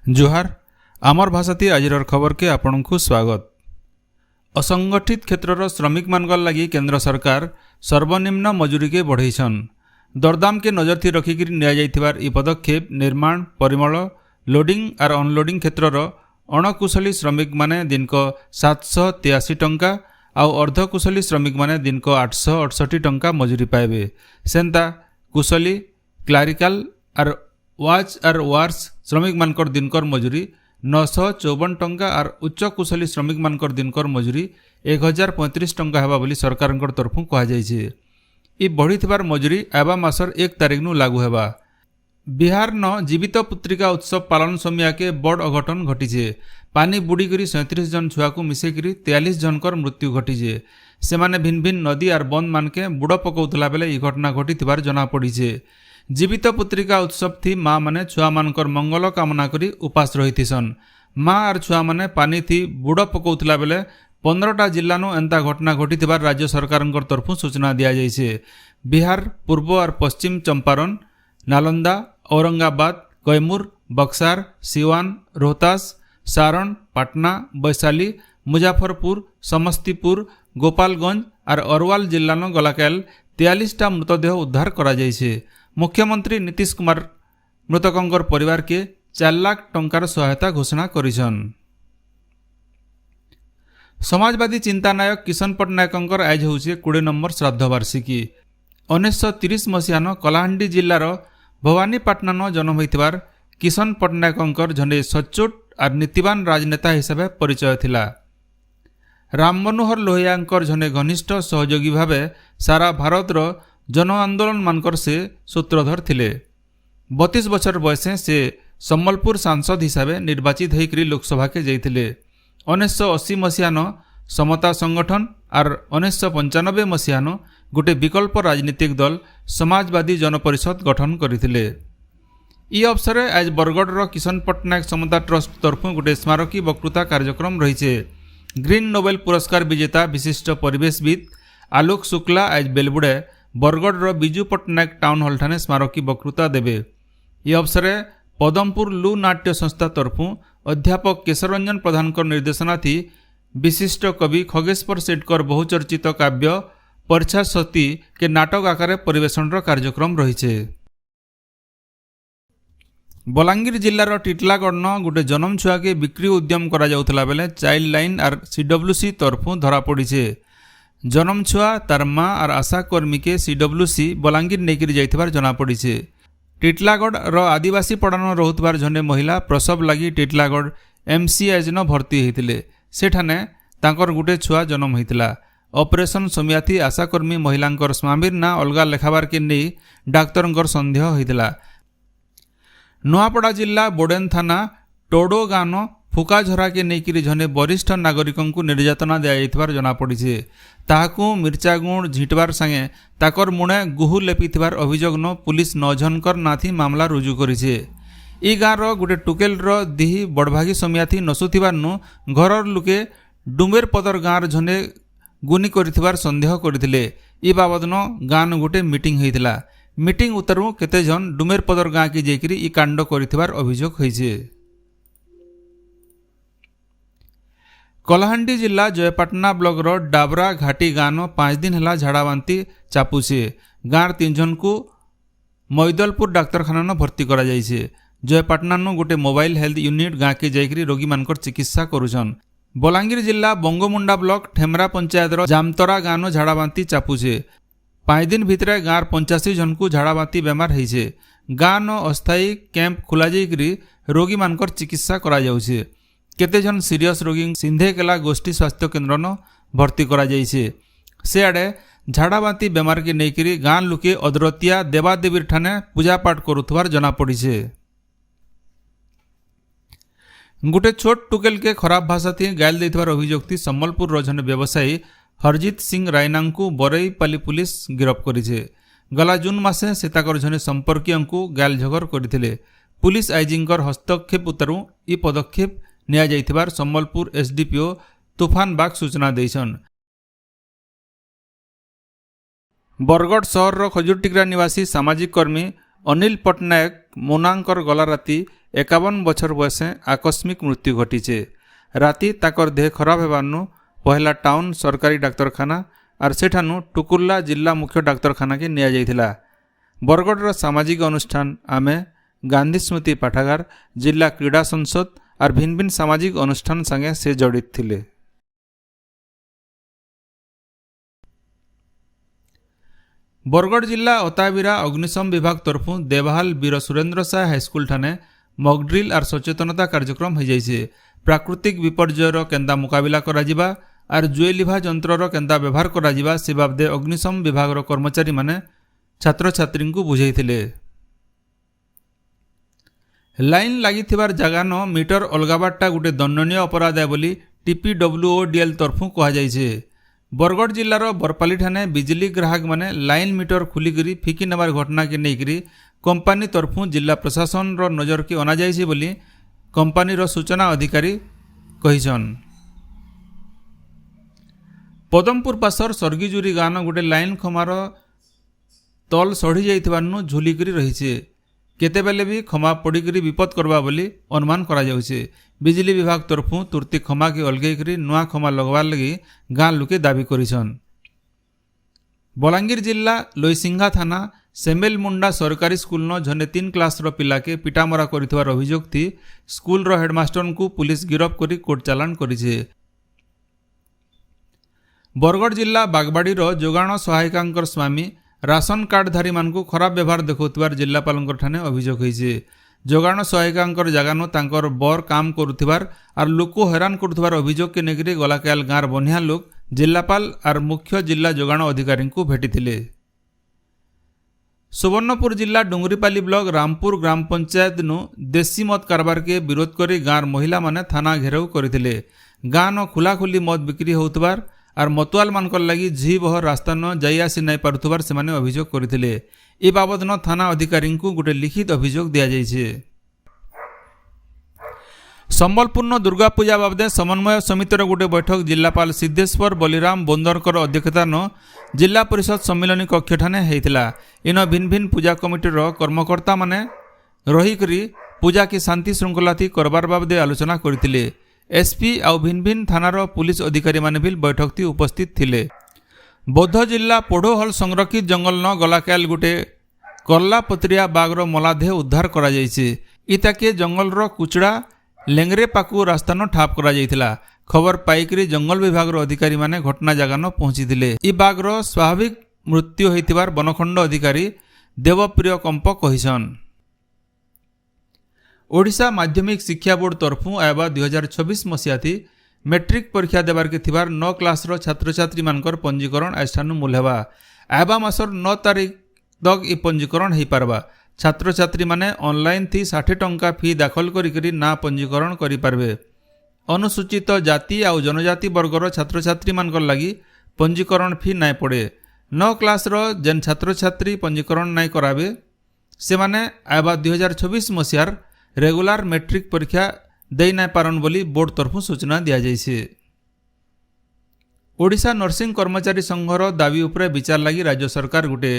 जोहार आमर भाषाती आजिर खबर के आपण को स्वागत। असंगठित क्षेत्रर श्रमिक मान लगी केंद्र सरकार सर्वनिम्न मजूरी के बढ़ाईछन। दरदाम के नजर थी रखिक नि पदक्षेप निर्माण परिमल लोडिंग और अनलोडिंग क्षेत्रर अणकुशली श्रमिक माने दिन को 783 टंका आउ अर्धकुशली श्रमिक माने दिन को 868 टंका मजूरी पाइबे। सेंता कुशली क्लारिकल और वाच और वार्स श्रमिक मानकर दिनकर मजूरी 954 टंका और उच्च कुशली श्रमिक मानकर दिनकर मजूरी 1035 टंका हेबा बोली सरकार तरफु कहुई। इ बढ़ीथिबार मजूरी आबा मासर 1 तारिख नु लागू हेबा। बिहार न जीवित पुत्रिका उत्सव पालन समिया के बड़ अघटन घटीचे। पानी बुड़ीकरी 37 जन छुआ को मिसेकरी 43 जनकर मृत्यु घटीचे। सेमाने भिन्न भिन्न नदी और बंद मानके बुड़ पकाउतला बेले इ घटना घटीथिबार जना पड़ीचे। जीवित पुत्रिका उत्सव थी माँ माने छुआ मानकर मंगल कामना करी उपास रहीथिसन। माँ और छुआ माने पानी थी बुड़ पकाउतला बेले 15टा जिल्लानु एंता घटना घटीथिबार राज्य सरकार तरफु सूचना दिया जाइछे। बिहार पूर्व और पश्चिम चंपारण नालंदा औरंगाबाद कैमूर बक्सार सिवान रोहतास सारण पटना वैशाली मुजफ्फरपुर समस्तीपुर गोपालगंज और अरवाल जिल्लानो गलाकाल 43टा मृतदेह उद्धार करा जाइछे। मुख्यमंत्री नीतीश कुमार मृतकंकर परिवार के 4 लाख टंकार सहायता घोषणा करिछन। समाजवादी चिंतानायक किशन पट्टनायकंकर आज होउछे 20 नंबर श्राद्ध वार्षिकी। 1930 मसीहान कलाहांडी जिल्लार भवानीपाटना जन्म होइतिबार किशन पट्टनायकंकर झंडे सच्चोट और नीतिवान राजनेता हिसाब परिचय थिला। राम मनोहर लोहियांकर झंडे घनिष्ठ सहयोगी भावे सारा भारतर जन आंदोलन मानकर से सूत्रधर थिले। 32 बछर बयसे से सम्बलपुर सांसद हिसाब निर्वाचित होकर लोकसभा के जाइथिले। 1980 मसीहान समता संगठन और 1995 मसीहान गोटे विकल्प राजनीतिक दल समाजवादी जनपरिषद गठन करथिले। इ अवसर आज बरगढ़ किशन पट्टनायक समता ट्रस्ट तरफु गोटे स्मारकी वक्तृता कार्यक्रम रही। ग्रीन नोबेल पुरस्कार विजेता विशिष्ट परिवेशविद आलोक शुक्ला आज बेलबुड़े बरगढ़ बिजू पट्टनायक टाउन हॉल ठाने स्मारकी वक्तृता देवे। इ अवसर पदमपुर लू नाट्य संस्था तरफु अध्यापक केशर रंजन प्रधान निर्देशना थी विशिष्ट कवि खगेश्वर सेठकर बहुचर्चित काव्य परछा सती के नाटक आकार परिवेशन कार्यक्रम रही। बलांगीर जिलार टिटलागढ़ गोटे जन्म छुआ के बिक्री उद्यम करा जाउथला बेले चाइल्ड लाइन और CWC तरफु धरा पड़ीचे। जन्म छुआ तार माँ और आशाकर्मी के CWC बलांगीर नेकिरी जाइथिबार जना पड़ीचे। टिटलागढ़ आदिवासी पड़ान रोहुतबार झंडे महिला प्रसव लगी टिटलागढ़ MCH न भर्ती होइतिले। सेठाने तांकर गुटे छुआ जन्म होइतिला। ऑपरेशन सोमियाथी आशाकर्मी महिलांकर स्वामीर ना अलगा लेखाबार के नहीं डाक्तरंकर संदेह होइतिला। नुआपड़ा बोडेन थाना टोडो गान फुकाझरा के नेकिरी झने वरिष्ठ नागरिकों को निर्यातना दिया जना पड़ीचे। ताहाकू मिर्चागुण झिटबार संगे ताकर मुणे गुहू लेपिथिबार अभियोग न पुलिस 9 जनकर नाथी मामला रुजु करिछे। इ गाँर गोटे टुकेलर दिही बड़भागी समियाथी नसुथिबार नु घरर लुके डुमेर पदर गाँर झने गुनी करिथिबार संदेह करथिले। इ बाबद न गाँन गोटे मीटिंग होइतिला। मीटिंग उतरु केते जन डुमेर पदर गाँ की जेकिरी इ कांड करिथिबार अभियोग होइछे। कलाहांडी जिला जयपाटना ब्लॉक डाबरा घाटी गाँव 5 दिन है झाड़ाबांती चापुचे। गाँव 3 जन को मैदलपुर डाक्तरखाना भर्ती करा जाइछे। जयपाटना गोटे मोबाइल हेल्थ यूनिट गाँ के जाइकरी रोगी मानकर चिकित्सा करुछन। बलांगीर जिला बंगमुंडा ब्लॉक ठेमरा पंचायत जामतरा गाँव झाड़ाबांती चापुचे। 5 दिन भितर गाँव 85 जन को झाड़ाबांती बेमार होइछे। गाँव अस्थायी कैंप खोला जाइकरी रोगी मानकर चिकित्सा करा जाउछे। केते जन सीरियस रोगी सिंधेकेला गोष्ठी स्वास्थ्य केन्द्र न भर्ती करा जाइछे। से आड़े झाड़ाबांती बेमार के नेकिरी गाँ लुके अदरतिया देवादेवीर ठाने पूजा पाठ करुथबार जना पड़ीछे। गोटे छोट टुकेल के खराब भाषा थी गायल देथिबार अभियोग थी सम्बलपुर जने व्यवसायी हरजीत सिंह रायना को बरईपाली पुलिस गिरफ्त करिछे। गला जून मासे से ताकर जने संपर्कीय को गायल झगर करथिले। पुलिस आईजींकर हस्तक्षेप उतरु इ पदक्षेप निया जाइथिबार सम्बलपुर SDPO तूफान बाग सूचना देइछन। बरगढ़ सहर खजुरटिकरा निवासी सामाजिक कर्मी ଅନିଲ ପଟ୍ଟନାୟକ ମୋନାଙ୍କର ଗଲା ରାତି 51 ବছର ବୟସେ ଆକସ୍ମିକ ମୃତ୍ୟୁ ଘଟିছে। ରାତି ତାକର ଦେହ ଖରାପ ହେବାନୁ ପହିଲା ଟାଉନ ସରକାରୀ ଡାକ୍ତରଖାନା ଆର୍ ସେଠାନୁ ଟୁକୁର୍ଲା ଜିଲ୍ଲା ମୁଖ୍ୟ ଡାକ୍ତରଖାନାକେ ନିଆଯାଇଥିଲା। ବରଗଡ଼ର ସାମାଜିକ ଅନୁଷ୍ଠାନ ଆମେ, ଗାନ୍ଧୀ ସ୍ମୃତି ପାଠାଗାର, ଜିଲ୍ଲା କ୍ରୀଡ଼ା ସଂସଦ ଆର୍ ଭିନ୍ନ ଭିନ୍ନ ସାମାଜିକ ଅନୁଷ୍ଠାନ ସାଙ୍ଗେ ସେ ଜଡ଼ିତ ଥିଲେ। ବରଗଡ଼ ଜିଲ୍ଲା ଅତାବିରା ଅଗ୍ନିଶମ ବିଭାଗ ତରଫୁ ଦେବାହାଲ ବୀର ସୁରେନ୍ଦ୍ର ସାଏ ହାଇସ୍କୁଲ ଠାନେ ମକଡ୍ରିଲ୍ ଆର୍ ସଚେତନତା କାର୍ଯ୍ୟକ୍ରମ ହୋଇଯାଇଛି। ପ୍ରାକୃତିକ ବିପର୍ଯ୍ୟୟର କେନ୍ତା ମୁକାବିଲା କରାଯିବା ଆର୍ ଜୁଏ ଲିଭା ଯନ୍ତ୍ରର କେନ୍ତା ବ୍ୟବହାର କରାଯିବା ସେ ବାବଦେ ଅଗ୍ନିଶମ ବିଭାଗର କର୍ମଚାରୀମାନେ ଛାତ୍ରଛାତ୍ରୀଙ୍କୁ ବୁଝାଇଥିଲେ। ଲାଇନ୍ ଲାଗିଥିବାର ଜାଗାନ ମିଟର ଅଲଗାବାରଟା ଗୋଟିଏ ଦଣ୍ଡନୀୟ ଅପରାଧ ବୋଲି TPWODL ତରଫୁ କୁହାଯାଇଛି। ବରଗଡ଼ ଜିଲ୍ଲାର ବରପାଲି ଠାନେ ବିଜଲି ଗ୍ରାହକ ମାନେ ଲାଇନ୍ ମିଟର ଖୋଲିକରି ଫିକି ନେବାର ଘଟଣାକେ ନେଇକରି କମ୍ପାନୀ ତରଫୁ ଜିଲ୍ଲା ପ୍ରଶାସନର ନଜରକେ ଅଣାଯାଇଛି ବୋଲି କମ୍ପାନୀର ସୂଚନା ଅଧିକାରୀ କହିଛନ୍। ପଦମପୁର ପାସର ସର୍ଗିଜୁରି ଗାଁନ ଗୋଟିଏ ଲାଇନ୍ ଖମାର ତଲ ସଢ଼ି ଯାଇଥିବାର୍ନୁ ଝୁଲିକରି ରହିছে। କେତେବେଲେ ବି ଖମା ପଡ଼ିକରି ବିପଦ କରବା ବୋଲି ଅନୁମାନ କରାଯାଉଛି। ବିଜଲି ବିଭାଗ ତରଫୁ ତୁର୍ତି ଖମାକେ ଅଲଗେଇକରି ନୂଆ ଖମା ଲଗବାର ଲାଗି ଗାଁ ଲୋକେ ଦାବି କରିଛନ୍। ବଲାଙ୍ଗୀର ଜିଲ୍ଲା ଲୋଇସିଂହା ଥାନା ସେମେଲ ମୁଣ୍ଡା ସରକାରୀ ସ୍କୁଲନ ଝନେ 3 କ୍ଲାସର ପିଲାକେ ପିଟାମରା କରିଥିବାର ଅଭିଯୋଗ ଥି ସ୍କୁଲର ହେଡମାଷ୍ଟରଙ୍କୁ ପୁଲିସ ଗିରଫ କରି କୋର୍ଟ ଚାଲାଣ କରିছে। ବରଗଡ଼ ଜିଲ୍ଲା ବାଗବାଡ଼ିର ଯୋଗାଣ ସହାୟିକାଙ୍କର ସ୍ୱାମୀ ରାସନ କାର୍ଡଧାରୀମାନଙ୍କୁ ଖରାପ ବ୍ୟବହାର ଦେଖାଉଥିବାର ଜିଲ୍ଲାପାଳଙ୍କ ଠାନେ ଅଭିଯୋଗ ହୋଇଛି। ଯୋଗାଣ ସହାୟିକାଙ୍କର ଜାଗାନୁ ତାଙ୍କର ବର କାମ କରୁଥିବାର ଆର୍ ଲୋକ ହଇରାଣ କରୁଥିବାର ଅଭିଯୋଗକେ ନେଇକରି ଗଲାକାଲ ଗାଁର ବନିଆ ଲୋକ ଜିଲ୍ଲାପାଳ ଆର୍ ମୁଖ୍ୟ ଜିଲ୍ଲା ଯୋଗାଣ ଅଧିକାରୀଙ୍କୁ ଭେଟିଥିଲେ। ସୁବର୍ଣ୍ଣପୁର ଜିଲ୍ଲା ଡୁଙ୍ଗରିପାଲି ବ୍ଲକ ରାମପୁର ଗ୍ରାମ ପଞ୍ଚାୟତନୁ ଦେଶୀ ମଦ କାରବାରକେ ବିରୋଧ କରି ଗାଁର ମହିଳାମାନେ ଥାନା ଘେରାଉ କରିଥିଲେ। ଗାଁନ ଖୋଲାଖୋଲି ମଦ ବିକ୍ରି ହେଉଥିବାର ଆର୍ ମତୁଆଲମାନଙ୍କର ଲାଗି ଝି ବହର ରାସ୍ତାନ ଯାଇ ଆସି ନାଇଁ ପାରୁଥିବାର ସେମାନେ ଅଭିଯୋଗ କରିଥିଲେ। ଏ ବାବଦନ ଥାନା ଅଧିକାରୀଙ୍କୁ ଗୋଟିଏ ଲିଖିତ ଅଭିଯୋଗ ଦିଆଯାଇଛି। ସମ୍ବଲପୁରନ ଦୁର୍ଗା ପୂଜା ବାବଦେ ସମନ୍ୱୟ ସମିତିର ଗୋଟିଏ ବୈଠକ ଜିଲ୍ଲାପାଳ ସିଦ୍ଧେଶ୍ୱର ବଲିରାମ ବୋନ୍ଦରଙ୍କର ଅଧ୍ୟକ୍ଷତାନ ଜିଲ୍ଲା ପରିଷଦ ସମ୍ମିଳନୀ କକ୍ଷଠାନେ ହୋଇଥିଲା। ଇନ ଭିନ୍ନ ଭିନ୍ନ ପୂଜା କମିଟିର କର୍ମକର୍ତ୍ତାମାନେ ରହିକରି ପୂଜାକେ ଶାନ୍ତି ଶୃଙ୍ଖଳାଥି କରବାର ବାବଦେ ଆଲୋଚନା କରିଥିଲେ। एसपी आउ भिन्न भिन्न थानार पुलिस अधिकारी माने भी बैठक थी उपस्थित थिले। बौद्ध जिला पोढ़ोहल संरक्षित जंगल न गलाकाल गोटे करला पत्रिया बाघर मलादेह उद्धार करा जायछि। इताके जंगलर कुचड़ा लेंगरे पाकु रास्तान ठाप करा जायथिला। खबर पाइकरी जंगल विभाग अधिकारी माने घटना जगान पहुंचीथिले। इ बाघर स्वाभाविक मृत्यु होइथिबार बनखंड अधिकारी देवप्रिय कंप कहिछन। ओडिशा माध्यमिक शिक्षा बोर्ड तरफु आयबा 2026 मसीहा थी मैट्रिक परीक्षा देवार के थिबार 9 क्लासर छात्र छात्री मानकर पंजीकरण आस्थानु मूल्यवा। आयबा मासर 9 तारीख तक इ पंजीकरण हो पारबा। छात्र छात्री माने ऑनलाइन थी 60 टंका फी दाखल करी ना पंजीकरण करि पारबे। अनुसूचित जाति आउ जनजाति वर्गर छात्र छात्री मानकर लगी पंजीकरण फी नाय पड़े। 9 क्लासर जेन छात्र छात्री पंजीकरण नाय कराबे से माने आयबा 2026 मसीहार रेगुलार मैट्रिक परीक्षा दे ना पारन बोली बोर्ड तरफु सूचना दिया जायछि। ओडिशा नर्सिंग कर्मचारी संघर दाबी उपरे विचार लगी राज्य सरकार गोटे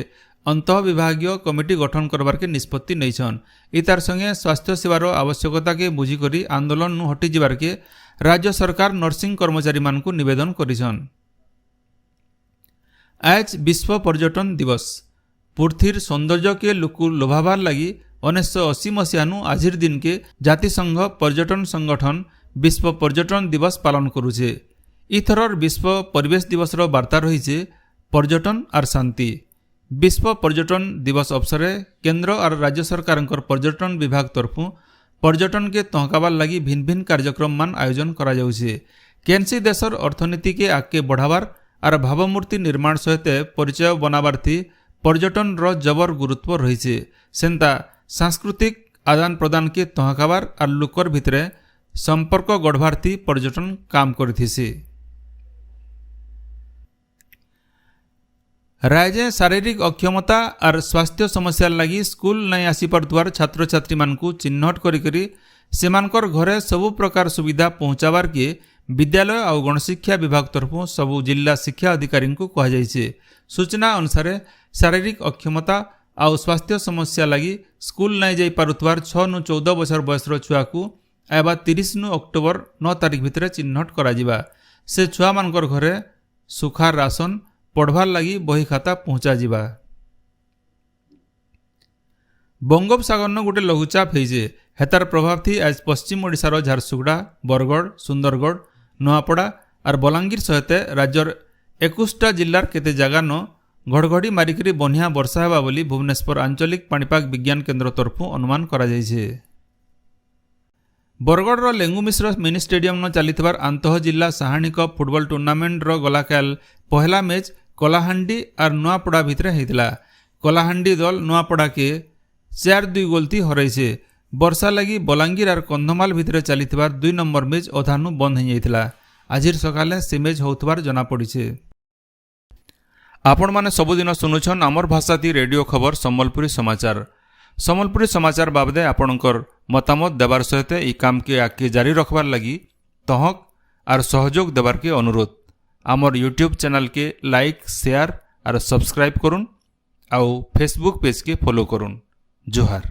अंतः विभागीय कमिटी गठन करबार के निष्पत्ति नैछन। इतार संगे स्वास्थ्य सेवार आवश्यकता के बुझिकरी आंदोलन नु हटि जिबार के राज्य सरकार नर्सिंग कर्मचारी मानकु निवेदन करिछन। आज विश्व पर्यटन दिवस। पृथ्वीर सौंदर्य के लोक लोभाबार लगी 1980 मसीहानु आजिर दिन के जातिसंघ पर्यटन संगठन विश्व पर्यटन दिवस पालन करुचे। इथरर विश्व परिवेश दिवस रो वार्ता रही पर्यटन और शांति। विश्व पर्यटन दिवस अवसरे केंद्र और राज्य सरकार पर्यटन विभाग तरफु पर्यटन के तहकाबार लगी भिन्न भिन्न कार्यक्रम मान आयोजन करा जाउछे। केनसी देशर अर्थनीति के आगे बढ़ावार और भावमूर्ति निर्माण सहित परिचय बनाबार थी पर्यटन रो जबर गुरुत्व रही। सेंता सांस्कृतिक आदान प्रदान के तहकाबार और लोकर भितरे संपर्क गढ़वार थी पर्यटन काम करथिसे। राज्य शारीरिक अक्षमता और स्वास्थ्य समस्या लगी स्कूल नहीं आसी पारुथवार छात्र छात्री मानकु चिन्हट करी सेमानकर घरे सबु प्रकार सुविधा पहुँचाबार के विद्यालय और गणशिक्षा विभाग तरफु सबु जिला शिक्षा अधिकारी को कहा जायछे। सूचना अनुसार शारीरिक अक्षमता आउ स्वास्थ्य समस्या लगी स्कूल नहीं जाई पारुथवार 6 नु 14 वर्ष बयसर छुआ को एबा 30 नु अक्टोबर 9 तारिख भितर चिन्हट करा जिबा। से छुआ मानकर घरे सुखा राशन पढ़वार लगी बही खाता पहुँचा जिबा। बंगोपसागर न गोटे लघुचाप होइजे हेतार प्रभाव थी आज पश्चिम ओडिशार झारसुगुड़ा बरगढ़ सुंदरगढ़ नुआपड़ा और बलांगीर सहित राज्यर 21टा जिल्लार केते जगह न घड़घड़ी मारिकरी बनिया वर्षा हेबा बोली भुवनेश्वर आंचलिक पाणीपाग विज्ञान केन्द्र तरफु अनुमान करा जायछे। बरगढ़ लेंगु मिश्र मिनी स्टेडियम न चलीथिबार आंतः जिला साहाणी कप फुटबॉल टूर्नामेंट गलाकाल पहला मैच कलाहांडी और नुआपड़ा भितर होता। कलाहांडी दल नुआपड़ा के 4-2 गोल थी हरैछे। वर्षा लगी बलांगीर और कंधमाल भितर चलीथिबार 2 नंबर मैच अधानु बंद हो जाइथिला। आजिर सकाले से मैच होउथबार जना पड़िछे। आपण माने सबुदिन सुनुछन आमर भाषाती रेडियो खबर सम्बलपुरी समाचार। सम्बलपुरी समाचार बाबदे आपणकर मतामत देवार सहित ई काम के आगे जारी रखबार लगी तहक और सहयोग देवार के अनुरोध। आमर यूट्यूब चैनल के लाइक शेयर और सब्सक्राइब करुन आउ फेसबुक पेज के फॉलो करुन। जोहार।